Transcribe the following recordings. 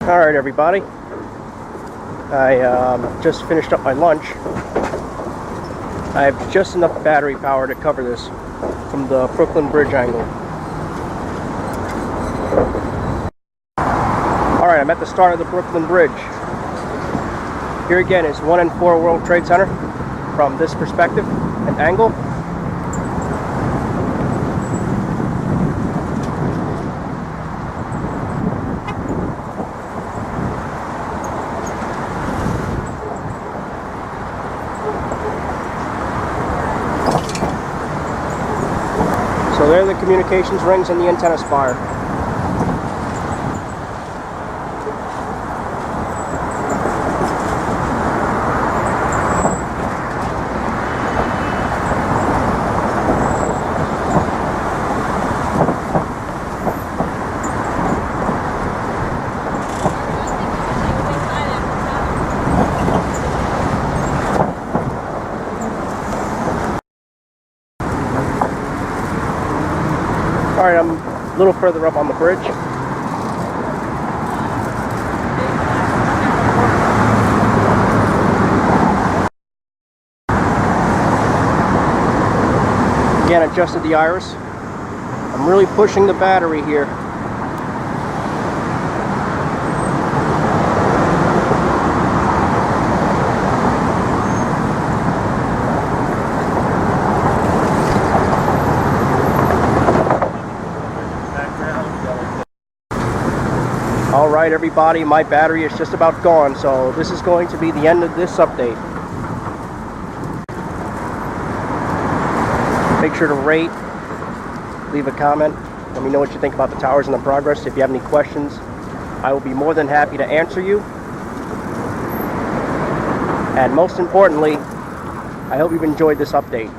Alright everybody, I just finished up my lunch. I have just enough battery power to cover this from the Brooklyn Bridge angle. Alright, I'm at the start of the Brooklyn Bridge. Here again is 1 and 4 World Trade Center from this perspective and angle. So there are the communications rings and the antenna spire. Alright, I'm a little further up on the bridge. Again, adjusted the iris. I'm really pushing the battery here. Alright everybody, my battery is just about gone, so this is going to be the end of this update. Make sure to rate, leave a comment, let me know what you think about the towers and the progress. If you have any questions, I will be more than happy to answer you. And most importantly, I hope you've enjoyed this update.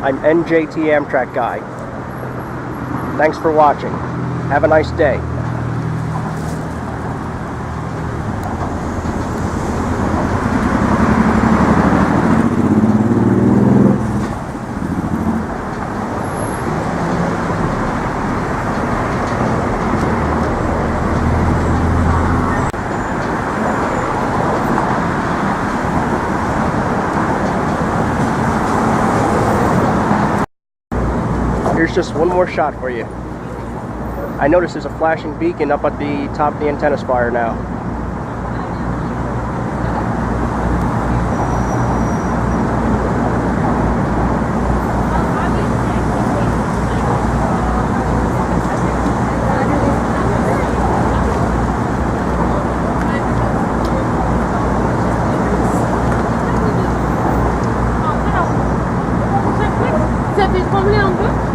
I'm NJT Amtrak Guy. Thanks for watching. Have a nice day. Here's just one more shot for you. I notice there's a flashing beacon up at the top of the antenna spire now. Ça fait trembler un peu.